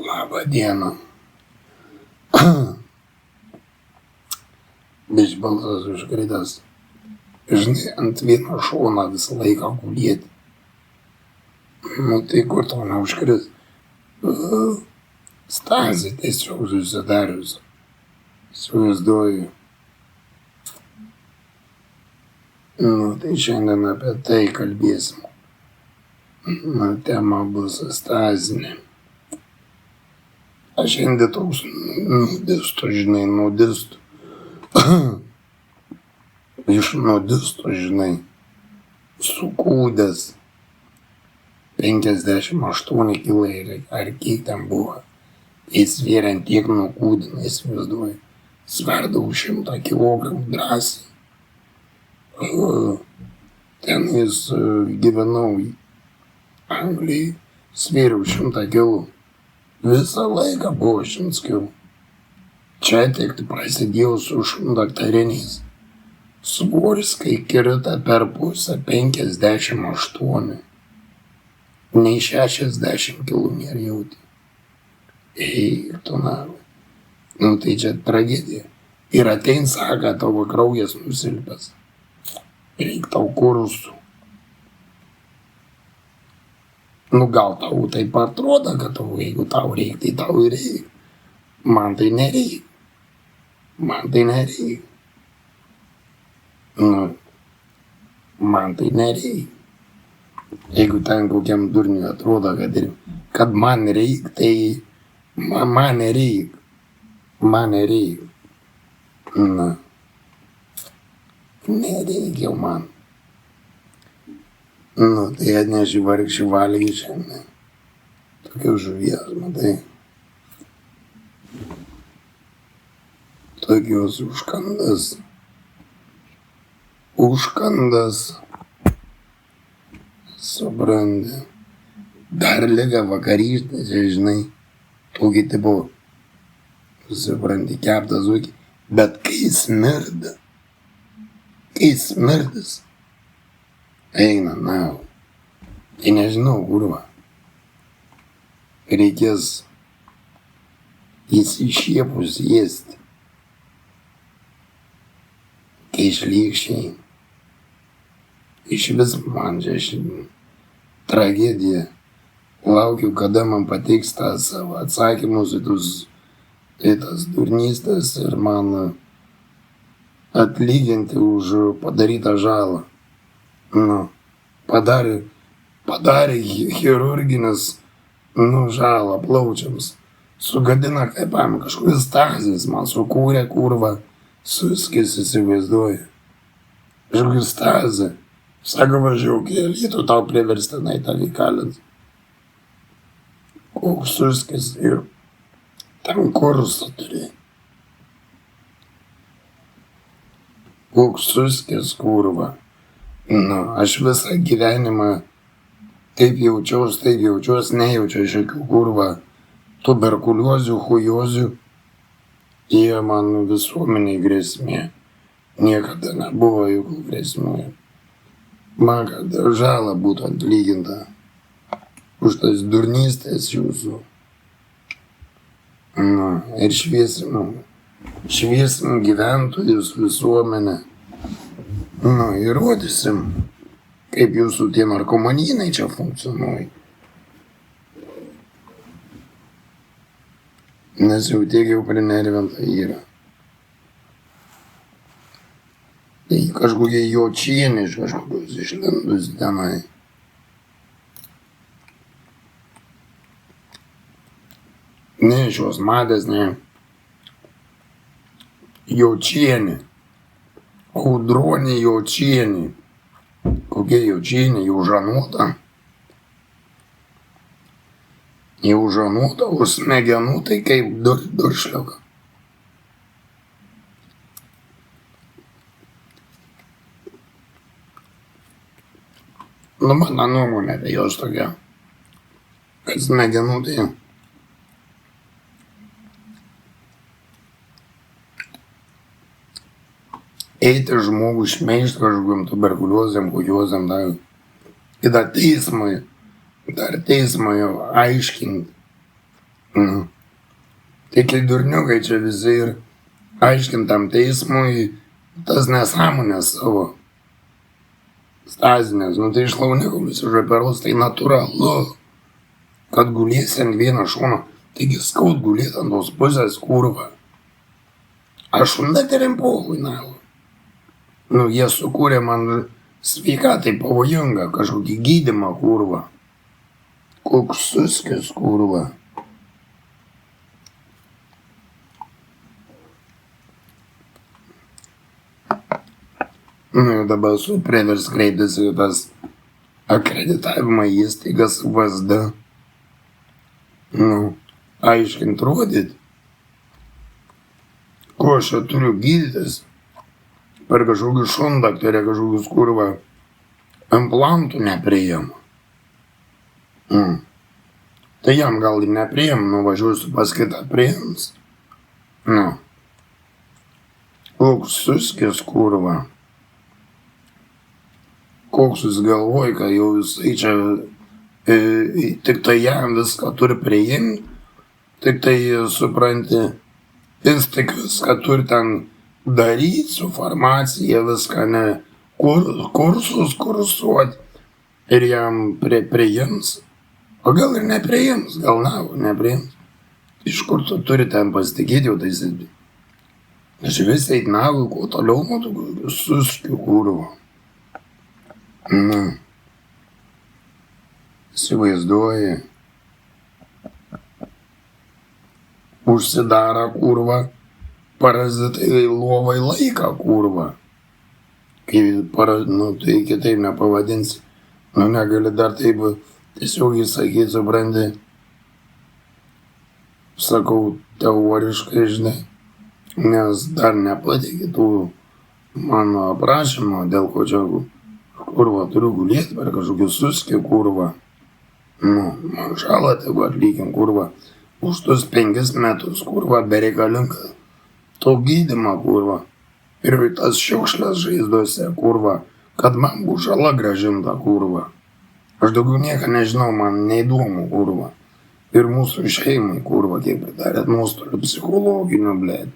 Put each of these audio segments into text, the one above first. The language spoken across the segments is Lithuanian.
Labą dieną. Biškį balsas užkritęs. Žinai, ant vieno šono visą laiką gulėti. Nu tai kur to neužkris? Stazė tiesiog susidarius. Įsivaizduoju. Nu tai šiandien apie tai kalbėsim. Tema bus stazinė. Aš šiandien toks nudistu, žinai, nudistu. Iš nudisto, žinai, sukūdęs 58 kilai, ar kiek ten buvo. Jis svėrė tiek nukūdina, įsivaizduoju. Sverdavau 100 kilogramų drąsiai. Ten jis gyvenau Anglijai, svėriau 100 kilų. Visą laiką buvo 100 kilų. Čia tik prasidėjau su šundaktariniais. Svoris, kai kirta per pusę 58. Nei 60 kilų nėra jauti. Eik, tu navai. Nu tai čia tragedija. Ir atein sako, tavo kraujas nusilpęs. Reik tau kursų. Nu gal tau taip atrodo, kad tau, jeigu tau reik, tai tau ir reik. Man tai nereik. Man tai nereik. Nu, man tai nereik. Jeigu ten kokiam durniui atrodo, kad man reik, tai man nereik. Man nereik. Na. Nereik jau man. Nu, tai atneši vargšį valgį šiandien. Tokios žuvies, matai. Tokios užkandas. Užkandas. Supranti. Dar liga vakarykštė, žinai. Tokį tipo. Supranti, keptas ūkį. Bet kai smirda. Kai smirdis. Eina, na. Tai nežinau, kurva. Reikės įsišiepus ėsti. Kai šlykščiai. Iš vis man čia tragedija. Laukiu, kada man patiks tą savo atsakymus į tas durnystės ir man atlyginti už padarytą žalą. Nu, padarė chirurginis, žalą plaučiams. Sugadina kvėpavimą, kažkokius stazis man sukūrė kurva, suskis įsivaizduoju. Kažkokius stazį. Sako, važiuok į Alytų, tau priverstinai tave įkalins. Koks suskis ir ten kursą turi. Koks suskis kurva. Nu, aš visą gyvenimą taip jaučiuos, nejaučiu iš jokių kurva tuberkuliozių, chujozių. Jie man visuomeniai grėsmė. Niekada nebuvo jokių grėsmė. Man kad žala būtų atlyginta už tas durnystės jūsų. Nu, ir šviesim gyventojus visuomenę. Nu, įrodysim, kaip jūsų tie narkomanynai čia funkcionuoja. Nes jau tiek jau prinervinta yra. Tai kažkokie jočienė iš kažkokios išlindus tenai. Ne, šios matės, ne. Jočienė. Audronė jočienė. Kokia jočienė, jau žanuota. Jau žanuota, o smegenų tai kaip duršliuka. Nu, mano nuomonė apie jos tokia. Kad smegenų tai. Eiti žmogų šmeižti kažkokiam tuberkuliozėm, kujozėm, dar teismui jau aiškinti, Tik durniukai čia visi ir aiškintam teismui tas nesąmonės savo stazinės. Nu tai išlaunikulis už operus, tai natūralu, kad gulėsi ant vieno šono. Taigi skaud gulėti ant tos pusės, kurva. Aš neterim pohui, nau. Nu, jie sukūrė man sveikatai pavojingą kažkokį gydymą, kurva. Koks suskis, kurva. Nu, dabar esu privers kreiptis į tas akreditavimo įstaigas VSD. Nu, aiškint rodyt, ko aš čia turiu gydytis. Per kažkokį šundakterį, kažkokius kurva implantų nepriimu. Tai jam gal ir nepriimu, nuvažiuosiu pas kitą priims. Nu, koks suskis, kurva. Koks jūs galvoj, kad jau jisai čia tik tai jam viską turi priimti, tik tai supranti, jis tik viską turi ten daryti su farmacija, viską ne kursus kursuoti ir jam priims, o gal ir nepriims, gal nepriims. Iš kur tu turi ten pasitikėti jau tais, aš vis eit navui, kuo toliau nuo tokių suskių kurvo. Įsivaizduoji, užsidaro kurva, parazitai lovai laiką kurva. Nu, tai kitaip nepavadinsi. Nu, negali dar taip tiesiog įsakyti, supranti. Sakau teoriškai, žinai, nes dar nepateikė tų mano aprašymo, dėl ko čia kurva turiu gulėti per kažkokį suskį kurva. Nu, man žalą tegu atlykim kurva. Už tus 5 metus kurva bereikalinga to gydymą kurva. Ir tas šiukšlės žaizdose kurva, kad man bus žala grąžinta kurva. Aš daugiau nieko nežinau, man neįdomu kurva. Ir mūsų šeimai kurva, kiek pridarėt nuostolių psichologinių, blėd.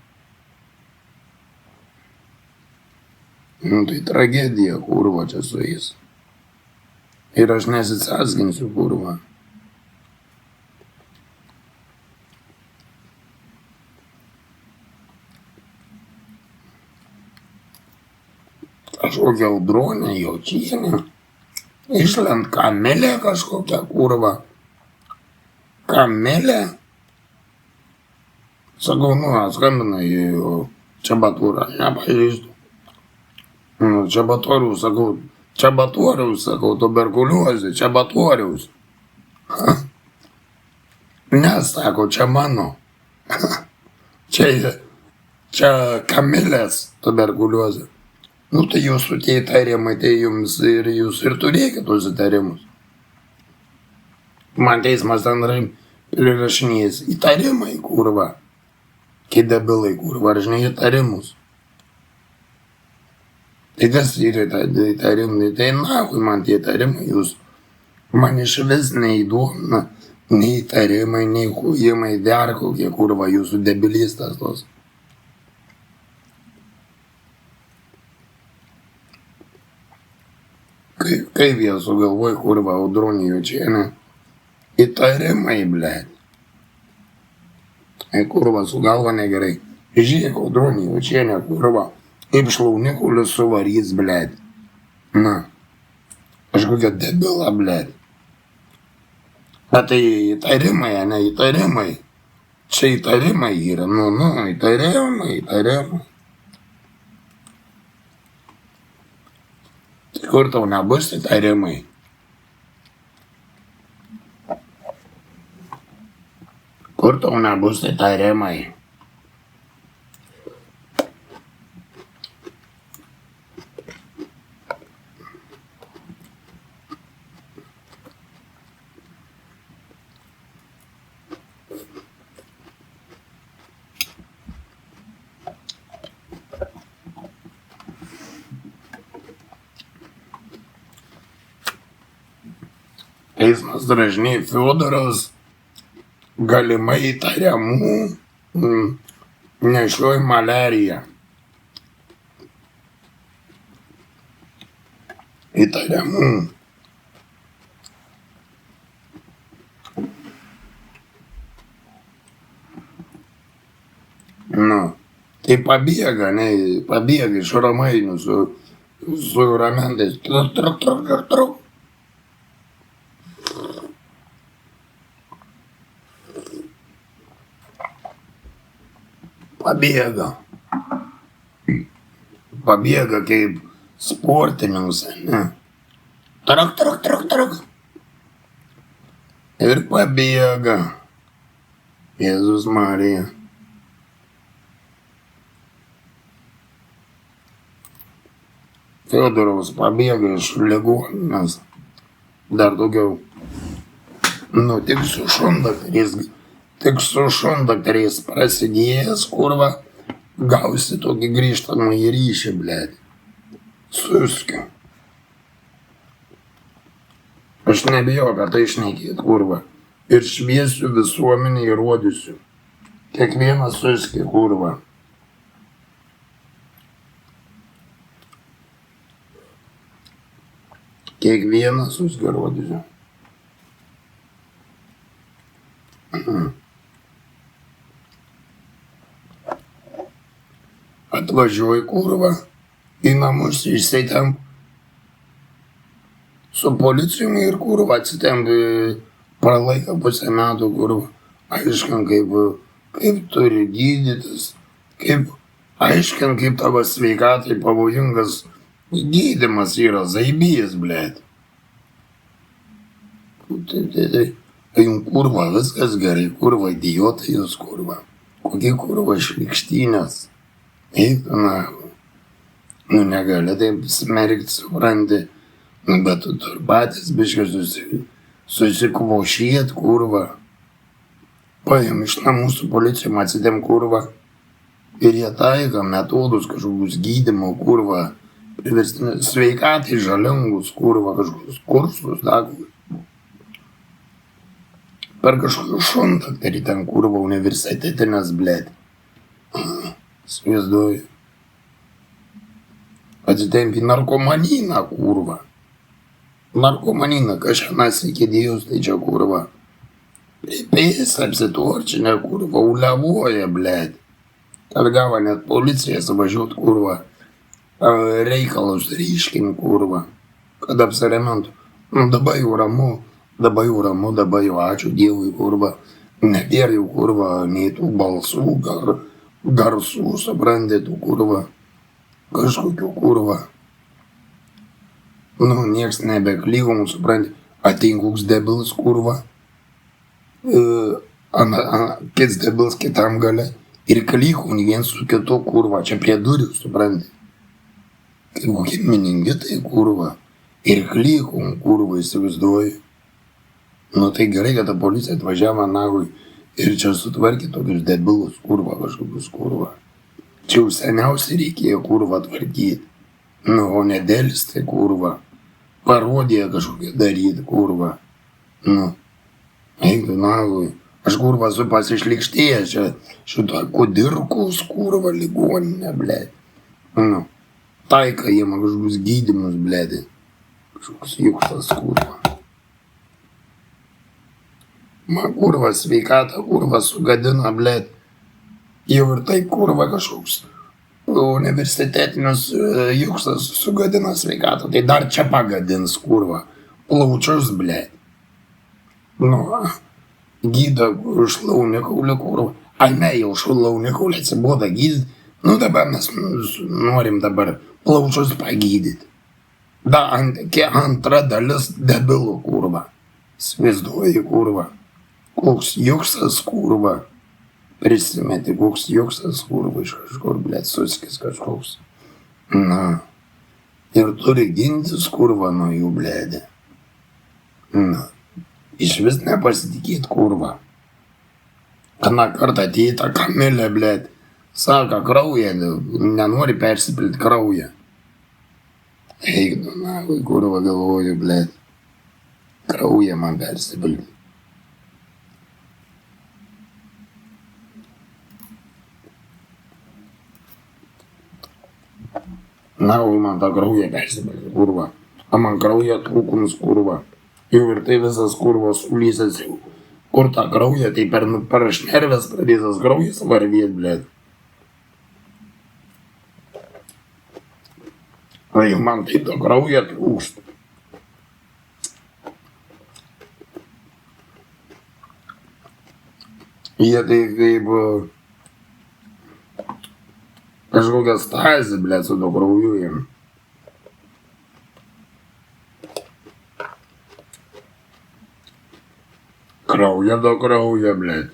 Nu tai tragedija, kurva, čia su jais. Ir aš nesisaskinsiu, kurva. Kažkokia Audronė Jočienė. Išlent Kamilė kažkokia, kurva. Kamilė. Sakau, nu, skambina į Čebatūrą, nepažįstu. Čebatoriaus, sakau, tuberkuliozė, Čebatoriaus. Ne, sako, čia mano. Čia Kamilės tuberkuliozė. Nu, tai jūsų tie įtarimai, tai jums ir jūs ir turėkit tuos įtarimus. Man teismas ten prirašinės įtarimai, kurva. Kai debilai, kurva, ar žinai įtarimus. Tai kas yra įtarimai, tai nahui man tie įtarimai, jūs man iš vis neįdomina, nei įtarimai, nei hujimai, dar kokie kurva, jūsų debilistas tos. Kaip jie sugalvoja kurva Audronė Jočienė, įtarimai, blėd. Kurva su galva negerai. Žiūrėk, Audronė Jočienė, kurva. Kaip šlaunikulius suvarys, blėd. Na, aš kokia debila, blėd. Bet tai įtarimai, ne įtarimai. Čia įtarimai yra, įtarimai. Tai kur tau nebus įtarimai? Kur tau nebus įtarimai? Teismas dažnai Fiodoras galimai įtariamų nešioja malariją. Įtariamų. Nu, tai pabėga, ne, pabėga iš romainių su ramentais. Truk. Pabėga kaip sportininkas, ne. Truk. Ir pabėga. Jėzus Marija. Fiodorovas pabėga iš ligoninės. Dar daugiau. Nu, tik su šundakteriais prasidėjęs, kurva, gausi tokį grįžtamąjį ryšį, blėt. Suskiu. Aš nebijau, kad tai šnekėt, kurva. Ir šviesiu visuomenį įrodysiu. Kiekvienas suski, kurva. Kiekvienas suski rodysiu. Atvažiuoji, kurva, į namus išsitemp su policijumi ir kurva atsitempi pralaika pusę metų, kurva. Aiškint, kaip turi gydytis, aiškint, kaip tavo sveikatai pavojingas gydymas yra, zaibijas, blėt. Tai jums, kurva, viskas gerai, kurva, idiotai jūs, kurva. Kokie, kurva, šlikštynės. Eik, na, nu negali taip smerkti, supranti. Nu, bet tu tur patys biškai susikvošėt, kurva. Paim iš namų su policijom atsidėm, kurva. Ir jie taika metodus kažkokius gydymo, kurva. Priverstinės sveikatai žalingus, kurva, kažkokius kursus, dakus. Per kažkokius šundakterį ten, kurva, universitetinės, blėt. Sviezduoju. Atsitempi narkomaniną, kurva. Narkomanina, kažkanas iki Dievs, tai čia, kurva. Pripės apsitorčinę, kurva, uliavoja, blėt. Kad gavo net policijas važiuot, kurva. Reikalus ryškin, kurva. Kad apsirementų. Nu, dabar jau ramu, dabar jau ačiū Dievui, kurva. Nebėra jau, kurva, nei tų balsų, garsų, suprantate, kurva. Kažkokių, kurva. Nu, nieks nebeklyvom, supranti, atein koks debilas, kurva, kits debilas kitam gale ir klykom viens su kitu, kurva, čia prie durių, supranti. Kaip kokie meningitai, kurva, ir klykom, kurva, įsivaizduoju. Nu, tai gerai, kad ta policija atvažiavo nagui ir čia sutvarkė tokius debilus, kurva, kažkokius, kurva. Čia jau seniausiai reikėjo, kurva, tvarkyti. Nu, o nedėlis, tai, kurva. Parodiją kažkokią daryti, kurva. Nu, eik, nagui. Aš, kurva, su pasišlikštėjęs čia šito kudirkus, kurva, ligoninė, blėt. Nu, taika jiem kažkokius gydymus, blėt. Kažkoks juksas, kurva. Man, kurva, sveikatą, kurva, sugadina, blėt. Jau ir taip, kurva, kažkoks universitetinis juksas sugadina sveikatą, tai dar čia pagadins, kurva, plaučius, blėt. Nu, gyda šlaunikaulį, kurva. Ai, ne, jau šlaunikaulį atsiboda gydyti. Nu, dabar mes norim dabar plaučius pagydyti. Da, antra dalis debilų, kurva. Svaizduoji, kurva. Koks juksas, kurva. Prisimeti, koks juksas, kurva, iš kažkur, blėt, suskis kažkoks. Na, ir turi gintis, kurva, nuo jų, blėdė. Na, iš vis nepasitikėt, kurva. Kana kartą atėjo tą Kamilę, blėt, sako, kraują, nenori persipilti kraują. Eik, na, kurva, galvoju, blėt, kraują man persipilti. Nau man tą kraują persipelė, kurva. O man kraujo trūkums, kurva. Jau ir tai visas kurvos sulysas jau. Kur tą kraują, tai per šnervės pradėtas kraujas varvėt, blėt. O jau man tai to kraujo trūksta. Jie tai kaip kažkokia stazė, blėt, su to krauju jiem. Krauja do krauja, blėt.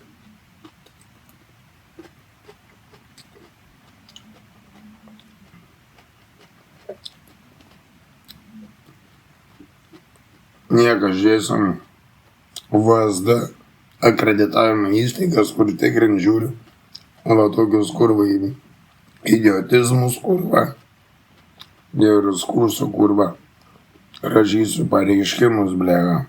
Niekas žiūrėsim VSD akreditavimo įstaigas, kur tikrint žiūri. Va tokius kurva idiotizmus kurva. Ir skursų kurva. Rašysiu pareiškimus, blėga.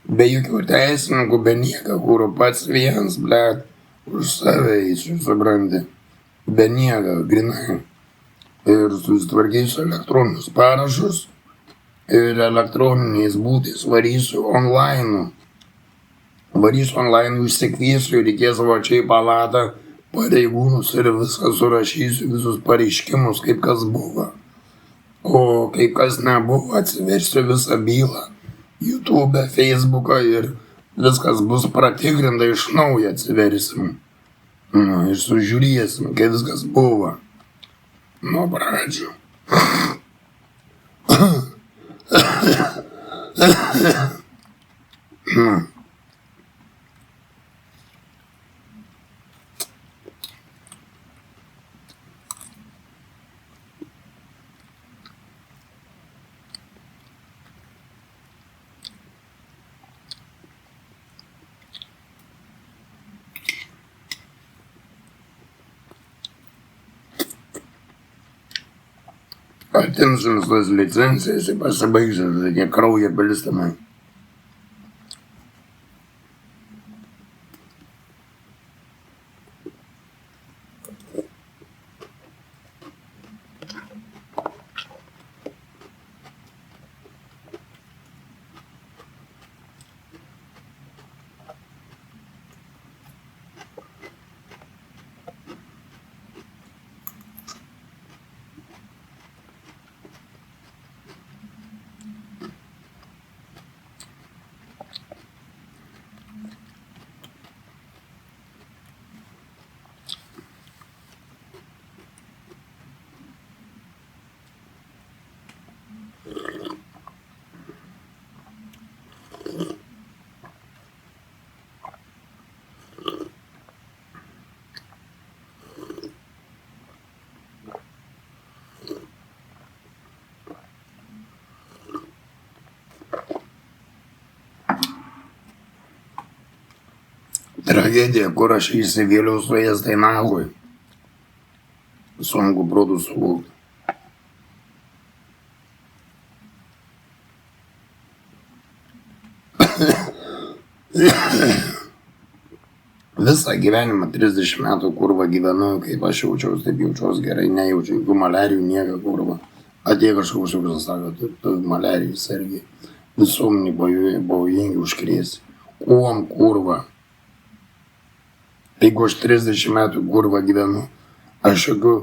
Be jokių teisininkų, be nieko, kur pats vienas, blėt, už save eisiu, supranti. Be nieko, grinai. Ir susitvarkysiu elektroninius parašus ir elektroniniais būdais varysiu online. Varysiu online, užsikviesiu, reikės va čia į palatą pareigūnus ir viską surašysiu, visus pareiškimus, kaip kas buvo. O kaip kas nebuvo, atsiversiu visą bylą. YouTube, Facebooką ir viskas bus pratikrinta, iš naujo atsiversim. Ir sužiūrėsim, kaip viskas buvo. Nuo pradžių. Atimsim tas licencijas ir pasibaigsiu tokie kraujo pilistamai. Tragedija, kur aš įsivėliau su jais Dainavoj. Sunku protų suvokti. Visą gyvenimą 30 metų kurva gyvenu, kaip aš jaučiaus, taip jaučiaus gerai, nejaučiu jokių maliarijų, nieko kurva. Atėjo kažkoks šiukas, sako, tu maliarijų sergi, visuomenį pavojingi užkrėsi. Kuom kurva? Jeigu aš 30 metų kurva gyvenu, aš jokių,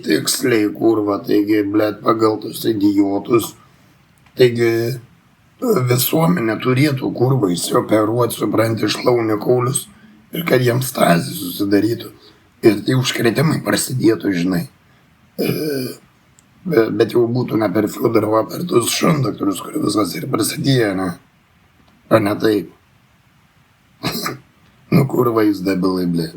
tiksliai kurva, taigi, blėt, pagal tus idiotus, taigi visuomenė turėtų kurva įsioperuoti, supranti, šlaunio kaulius ir kad jiems stazį susidarytų ir tai užkretimai prasidėtų, žinai. Bet jau būtų ne per Fiodorovą, per tus šundaktorius, kur viskas ir prasidėjo, ne? O ne taip. Nu kurva jūs debilai, blė.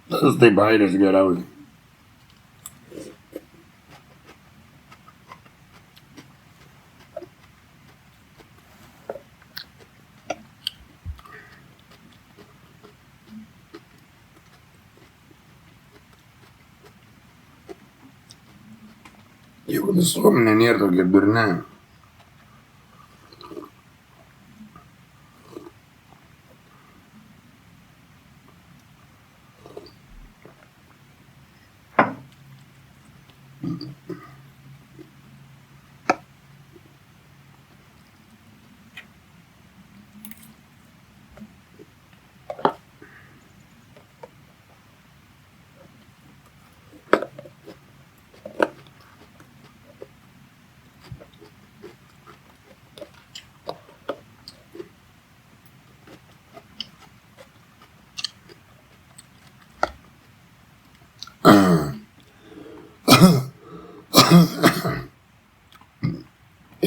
Tas tai bairis geriausiai. Jeigu visuomenė nėra tokia durne.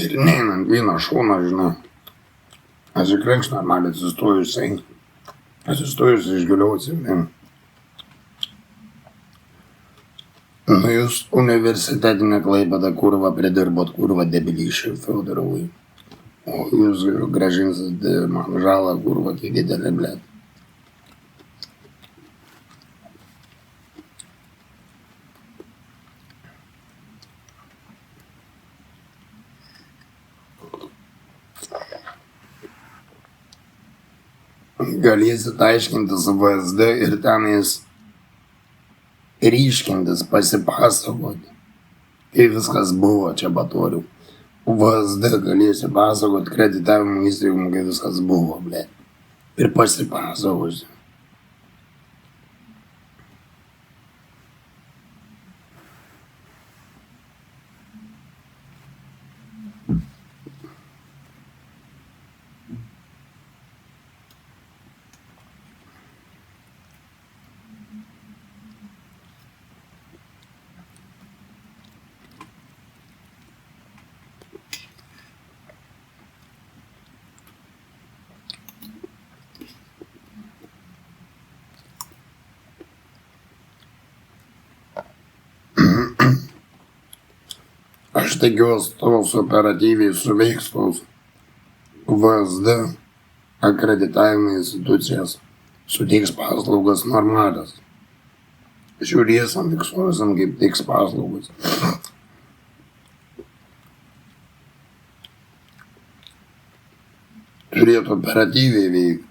Ir neinant vieną šoną, žinai, atsikrenks normaliai atsistojus išgiliau atsimink. Nu jūs universitetinę Klaipėdą kurvą pridirbot, kurvą debilyšiui Fiodorovui. O jūs grąžinsit man žalą kurvą kiek didelį, blėt. Galėsit aiškintis VSD ir tenais ryškintis, pasipasakoti, kai viskas buvo čia batorių. VSD galėsi pasakoti kreditavimo įstaigom, kai viskas buvo, blė. Ir pasipasakosiu. Aš tikiuosi, tos operatyviai suveiks tos VSD akreditavimo institucijas, suteiks paslaugas normalias. Žiūrėsim, fiksuosim, kaip teiks paslaugas. Turėtų operatyviai veikti.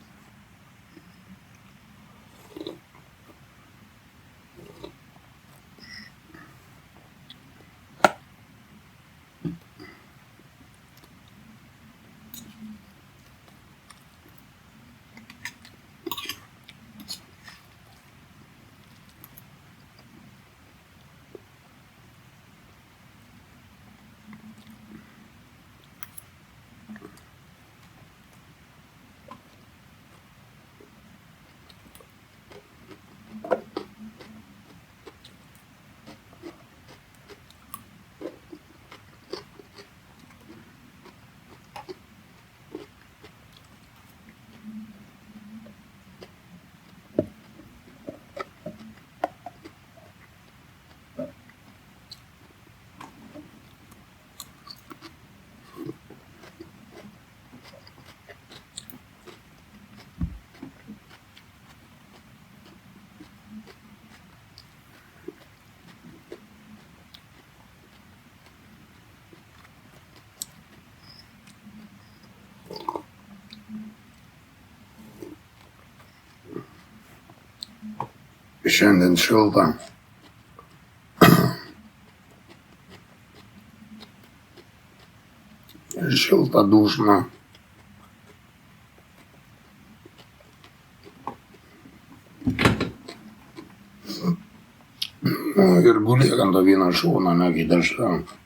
Šiandien šilta. Šilta dušna. Ir gulėk ant to vieno šono, ne kitą šoną.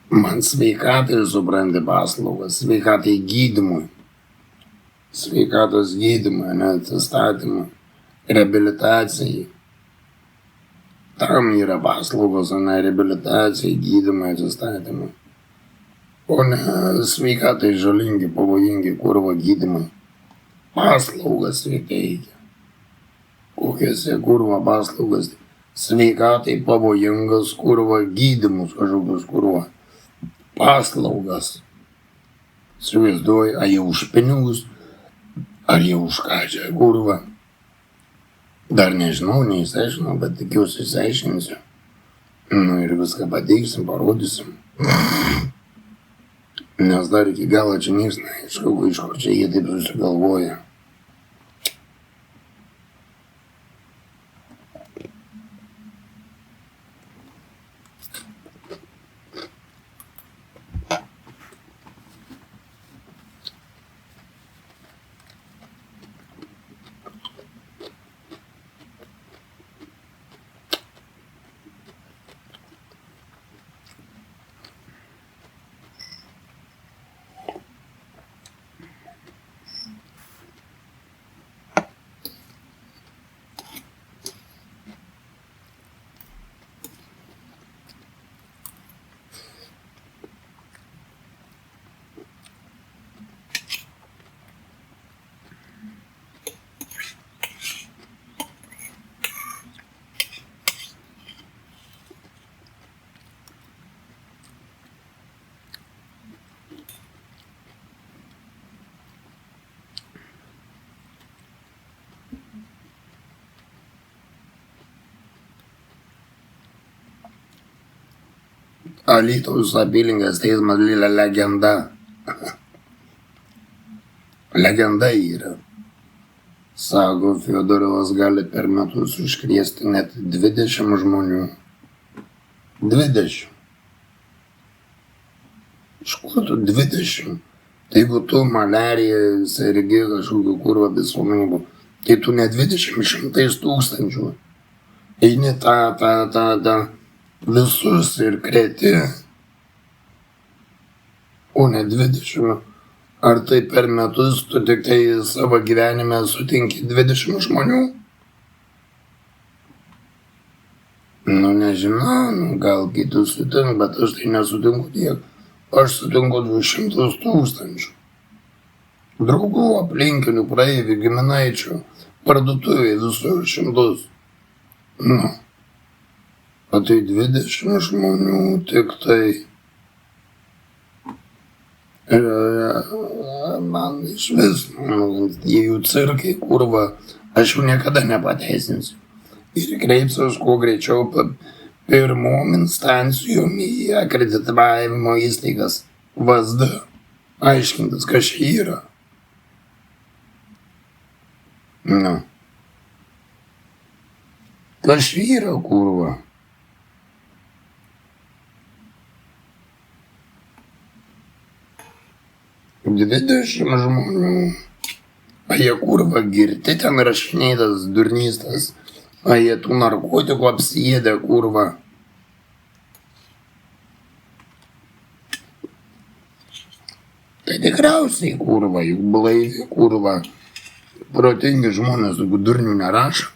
Man sveikatai supranti paslaugas, sveikatai gydymui, sveikatos gydymui, atsistatymui, reabilitacijai. Tam yra paslaugos, o ne reabilitacijai, gydymui, atsistatymui. O ne sveikatai žalingi, pavojingi kurva gydymai. Paslaugas teikia. Kokias kurva paslaugas. Sveikatai pavojingas kurva gydymus kažkokius kurva. Paslaugas. Įsivaizduoju, ar jie už pinigus, ar jie už ką čia kurva. Dar nežinau, neįsiaiškinau, bet tikiuosi įsiaiškinsiu. Nu ir viską pateiksim, parodysim. Nes dar iki galo čia nieks neaišku, iš kur čia jie taip susigalvoja. Alytaus apylinkės teismas legenda. Legenda yra. Sako, Fiodorovas gali per metus užkrėsti net 20 žmonių. 20. Iš kur tu 20? Tai jeigu tu malerija, sergi kažkokiu kurva visuomenybų, tai tu ne 20, 100 tūkstančių. Eini tą visus ir kreti, o ne 20. Ar tai per metus tu tik tai savo gyvenime sutinki 20 žmonių? Nu nežinau, gal kitus sutink, bet aš tai nesutinku tiek. Aš sutinku 200 tūkstančių. Draugų, aplinkinių, praeivių, giminaičių, parduotuvėje visur 100. Nu. O tai 20 žmonių tik tai. Man iš vis, jų cirkai, kurva, aš jų niekada nepateisinsiu. Ir kreipsiuos kuo greičiau pirmom instancijom į akreditavimo įstaigas VSD. Aiškintis, kas čia yra. Nu. Kas čia yra, kurva? Dvidešimt žmonių. A jie kurva girti ten rašinėtas durnystas. A jie tų narkotikų apsiėdė kurva. Tai tikriausiai kurva, juk blaivi kurva. Protingi žmonės tokių durnių nerašo.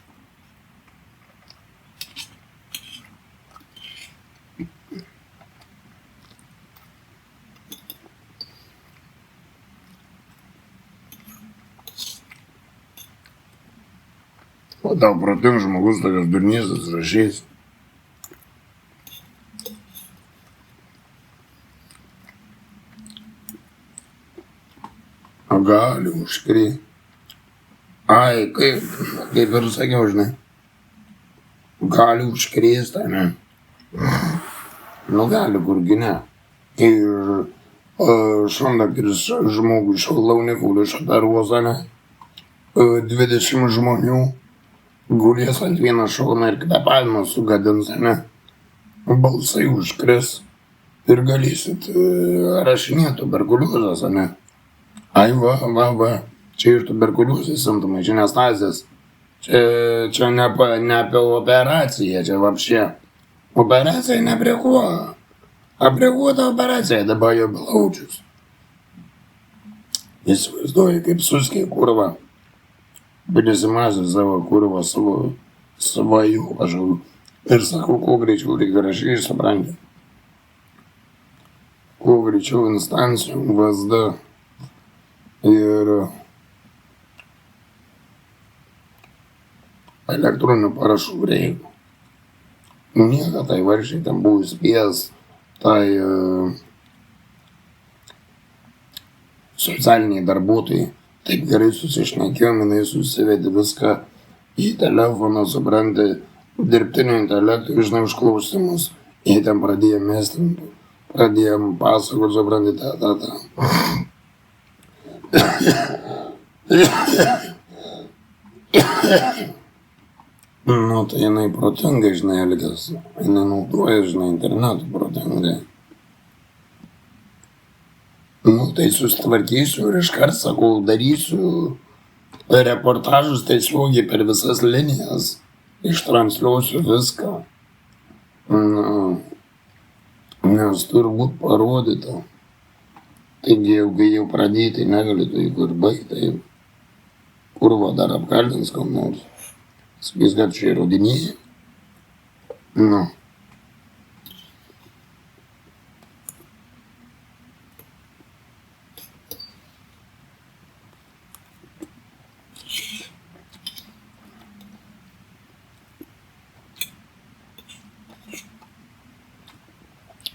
O tau protingas žmogus tokios durnysas rašys. O gali užkrėsti. Ai, kaip ir sakiau, žinai. Gali užkrėsti, ne? Nu gali, kurgi ne. Ir šondakiris žmogui šalaunikų išoperuos, ne? 20 žmonių gulės ant vieno šono ir kvėpavimą sugadins, ne? Balsai užkris ir galėsit rašinėti tuberkuliozės, ne? Ai, va. Čia ir tuberkuliozės simptomai, čia nestazės. Čia ne apie operaciją, čia vapšė. Operacija ne prie ko. Apribota operacija, dabar jau belaučius. Įsivaizduoju, kaip suskiai kurva. Prisimasiu savo kurvą, savo svajų kažkokių. Ir sakau, kuo greičiau reikia rašyti, supranti. Kuo greičiau instancijų, VSD ir elektroninių parašų reikia. Nieko tai varšiai ten buvo įspėjęs, tai socialiniai darbuotojai taip gerai susišnekėjom, jinai susivedė viską į telefoną, supranti, dirbtinio intelekto, žinai, užklausimus, jie ten pradėjo mestinti, pradėjom pasakoti, supranti, Nu, tai jinai protingai, žinai, elgiasi, jinai naudoja, žinai, internetu protingai. Nu, tai susitvarkysiu ir iškart sakau, darysiu reportažus tiesiogiai per visas linijas, ištransliuosiu viską. Nu, nes turbūt parodyta. Taigi jau, kai jau pradėjai, tai negali tu jeigu ir baigti, tai kurva dar apkaltins kam nors. Sakys, kad čia įrodinėja. Nu.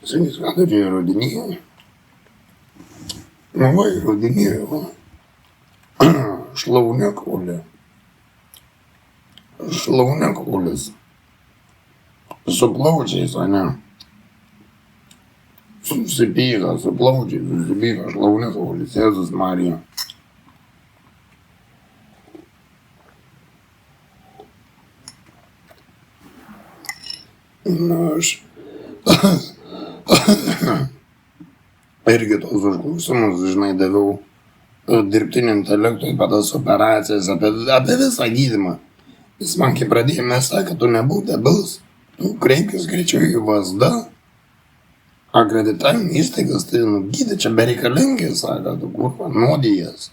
Sakys, kad čia įrodinėja. Nu, va, įrodinėja, va. Šlaunėkaulė. Šlaunėkaulis. Su plaučiais, o ne? Susipyka, su plaučiais, susipyka šlaunėkaulis, Jėzus Marija. Na, aš irgi tos užklausimus, žinai, daviau dirbtinio intelekto apie tas operacijas, apie visą gydymą. Jis man kai pradėjome, sakė, tu nebūk debilas, tu kreipkis greičiau į VSD, akreditavimo įstaigas, tai nugydė čia bereikalingai, sakė, tu kurva, nuodijas.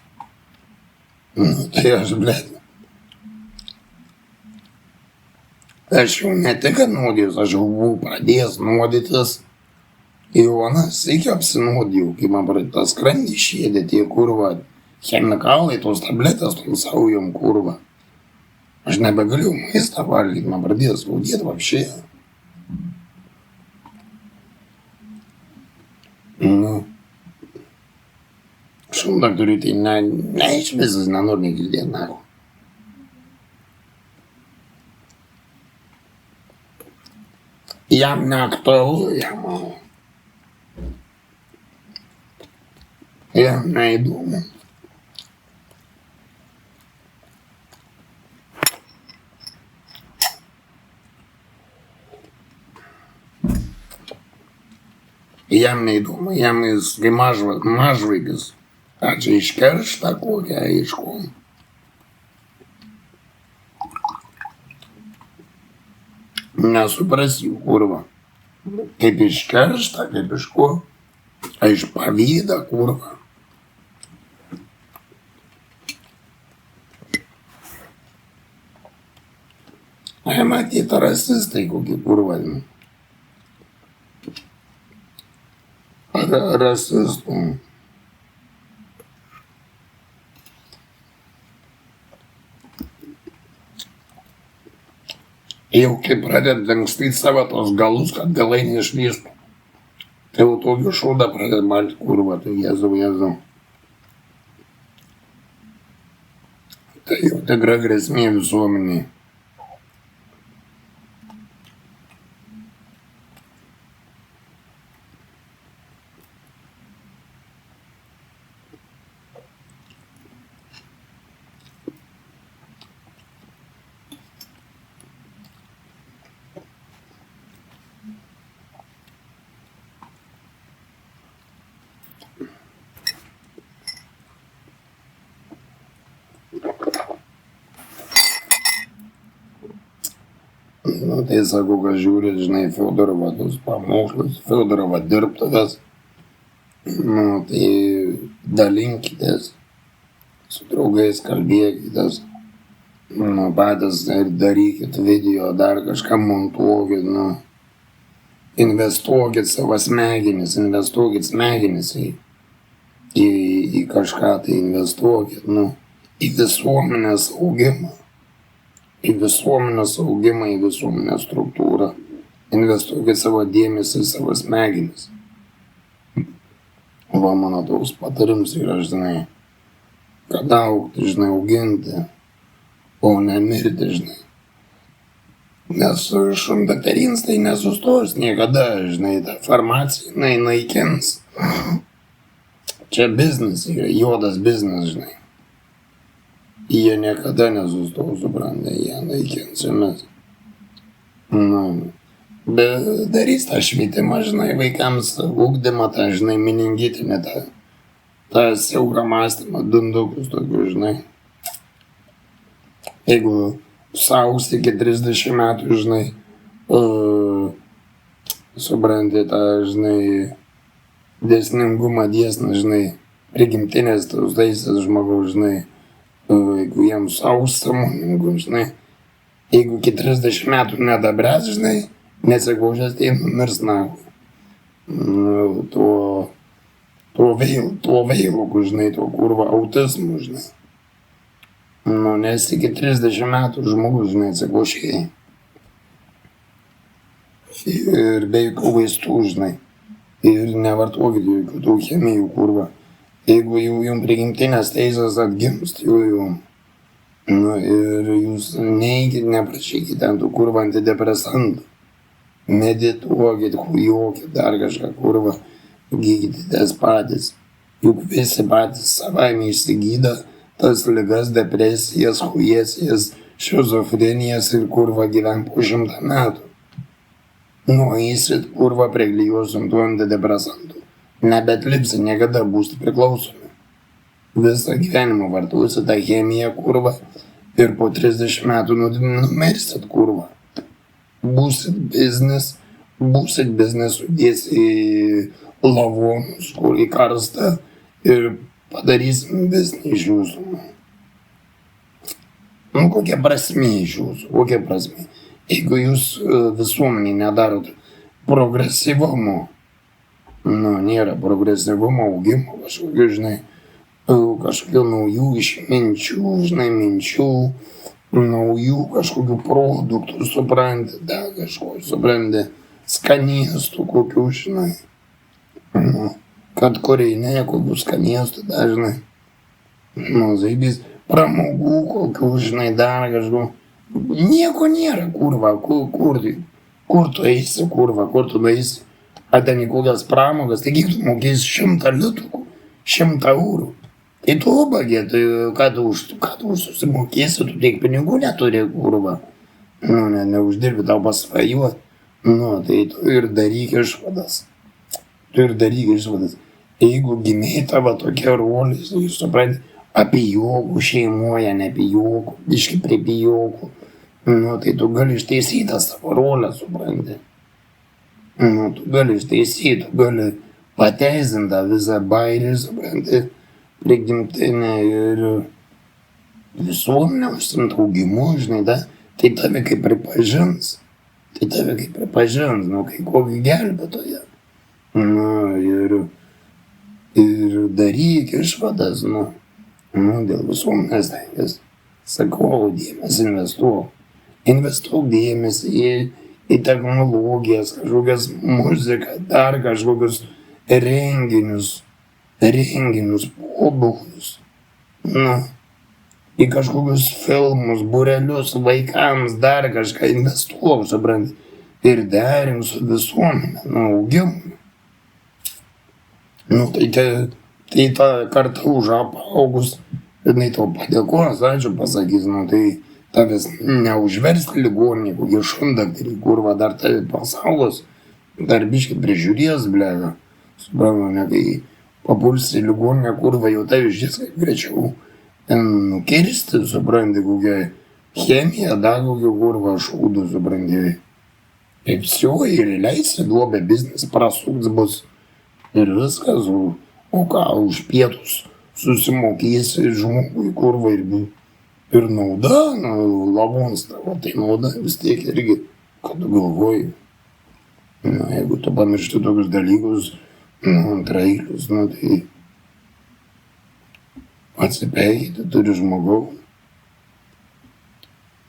Nu, tai aš, blėt. Aš jau ne tik nuodijus, aš jau buvau pradėjęs nuodytis. Jau anas iki apsinuodijau, kai man pradėta skrandį šėdė tie kurva, chemikalai, tos tabletės, tom saujom kurva. Aš nebegalėjau maistą valgyti, man pradėjo skaudėti vapšė. Nu. Šundaktoriui tai neišvisas, nenori negirdėti, nako. Jam neaktualu, jam neįdomu. Jam neįdomu, jam jis, kai mažvaikis, ką čia iškerštą kokią, aišku. Nesuprasi jų kurva. Kaip iškerštą, kaip iš ko, iš pavydą kurva. Ai, matyt, rasistai kokie kurva. Rasistų. Jau kai pradėt dangstyti savo tos galus, kad galai neišlystų. Tai jau tokių šūdą pradėt malti kurva, tai Jėzau. Tai jau tikra grėsmė visuomeniai. tai sako, kad žiūri, žinai, Fiodorovo tos pamokslus, Fiodorovo dirbtuvės, nu, tai dalinkitės, su draugais kalbėkitės, nu, patys ir darykit video, dar kažką montuokit, nu, investuokit savo smegenis, į kažką tai investuokit, nu, į visuomenės augimą, į visuomenės struktūrą, investuokit savo dėmesį, savo smegenis. Va, mano toks patarims yra, žinai, kad augti, žinai, auginti, o ne mirti, žinai. Nes šundaterins tai nesustos niekada, žinai, ta farmacija, jinai naikins. Čia biznis yra, juodas biznis, žinai. Jie niekada nesustos, supranta, jie naikins jumis. Nu, bet darys tą švietimą, žinai, vaikams ugdymą, tą, žinai, meningitinę, tą siaurą mąstymą, dundukus tokius, žinai. Jeigu sausi iki 30 metų, žinai, supranti tą, žinai, dėsningumą dėsną, žinai, prigimtinės tos teisės žmogaus, žinai, jeigu jiems saus sąmoningų, žinai, jeigu iki 30 metų nedabręs, žinai, nesigaužęs, tai numirs nahu. Nu, tuo veilu, žinai, tuo kurva autizmu, žinai. Nu, nes iki 30 metų žmogus, žinai, atsigaušiai. Ir be jokių vaistų, žinai. Ir nevartokit jokių tų chemijų, kurva. Jeigu jau jums prigimtinės teisės atgims, tai jau. Nu, ir jūs neikit, neprašykit ten tų kurva antidepresantų. Medituokit, hujokit, dar kažką kurva. Gydykitės patys. Juk visi patys savaime išsigyda tas ligas, depresijas, hujesijas, šizofrenijas ir kurva gyven po 100 metų. Nueisit kurva priklijuosim tų antidepresantų. Nebetlipsi, niekada būsit priklausomi. Visą gyvenimą vartosit tą chemiją kurva ir po 30 metų numirsit kurva. Būsit biznis, sudės į lavonus, kur į karstą ir padarysim biznį iš jūsų. Nu, kokia prasmė iš jūsų, kokia prasmė. Jeigu jūs visuomenį nedarot progresyvumo, nu, nėra progresyvumo, augimo, kažkokių, žinai, kažkokių naujų išminčių, žinai, minčių, naujų kažkokių produktų, supranti, da, kažko, supranti, skanėstų kokių, žinai, nu, kad Koreinė kokių skanėstų dažnai, nu, zaibys, pramogų kokių, žinai, dar kažko, nieko nėra, kurva, kur tu eisi, kurva, kur tu nueisi, ar ten į kokias pramogas, taigi tu mokėsi 100 litų, 100 eurų, tai tu ubagė, tai ką tu susimokėsi, tu tiek pinigų neturi, kurva, nu, neuždirbi tau pasvajuot, nu, tai tu ir daryk išvadas. Jeigu gimiai tavo tokia rolė, jūs supranti, apie jogų šeimoje, ne apie jogų, biški prie jogų, nu, tai tu gali ištaisyti tą savo rolę, supranti. Nu, tu gali ištaisyti, tu gali pateisinti tą visą bairį, supranti, prigimtinę ir visuomenę užsiimti augimu, žinai, tai tave kaip pripažins, nu, kai kokį gelbėtoją. Nu, ir daryk išvadas, nu, dėl visuomenės tenkės. Sakau, dėmesį investuok dėmesį į technologijas, kažkokias muziką, dar kažkokius renginius, pobūdžius, nu, į kažkokius filmus, būrelius, vaikams, dar kažką investuok, supranti, ir derink su visuomenė, nu, augimui. Nu, tai ta karta užapaugus, jinai tau padėkos, ačiū pasakys, nu, tai tavęs neužversti ligoninį, kokį šundakterį, kurva dar tave pasaugos, dar biškai prižiūrės, blega, suprantu, ne, kai papulsi į ligoninę, kurva jau tave išės kaip greičiau ten nukirsti, supranti, kokią chemiją, dar kokią kurva šūdų, supranti, Ir все, ir leisi duobę, biznis prasuks bus. Ir viskas, o ką už pietus susimokėsi žmogui kurva ir nauda, lavons tavo, tai nauda vis tiek irgi, kad tu galvoji. Na, jeigu tu pamiršti tokius dalykus, antraeilius, tai atsipeikyti turi žmogau.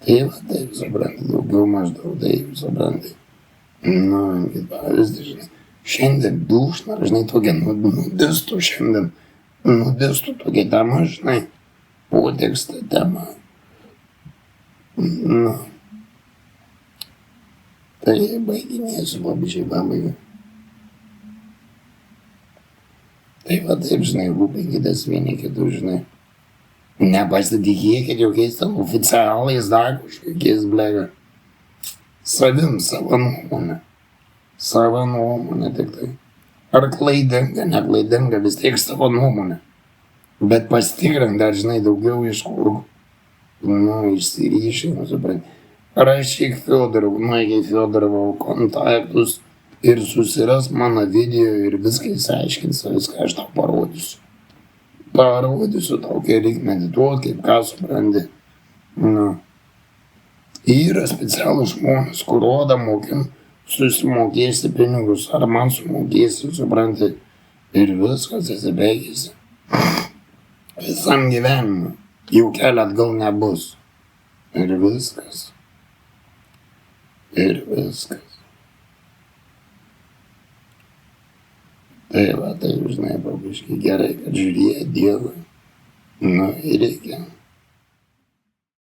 Tai va, taip, supranti, daugiau maždaug, taip, supranti. Kaip pavyzdį, žinai, šiandien dūšna, žinai, tokia nudistų šiandien, nudistų tokia tema, žinai, potekstė tema. Tai baiginėsiu, pabišiai pabaigiu. Tai va taip, žinai, rūpinkitės vieni kitų, žinai. Nepasitikėkit jokiais ten oficialais dar kažkokiais, blega. Savim savo nuomonę. Savo nuomonę tik tai. Ar klaidinga, neklaidinga, vis tiek savo nuomonę. Bet pasitikrink dar, žinai, daugiau iš kur. Išsiryšiai, supranti. Rašyk Fiodorovą, nueik į Fiodorovo kontaktus ir susiras mano video ir viską įsiaiškins, viską aš tau parodysiu. Parodysiu tau, kai reikia medituoti, kaip ką supranti. Yra specialūs žmonės, kur roda mokym, susimokėsi pinigus, ar man sumokėsi, supranti, ir viskas įsibaigėsi. Visam gyvenimui, jau kelio atgal nebus. Ir viskas. Ir viskas. Tai va, tai žinai, pabiškai gerai, kad žiūrėjai Dievui. Ir reikia.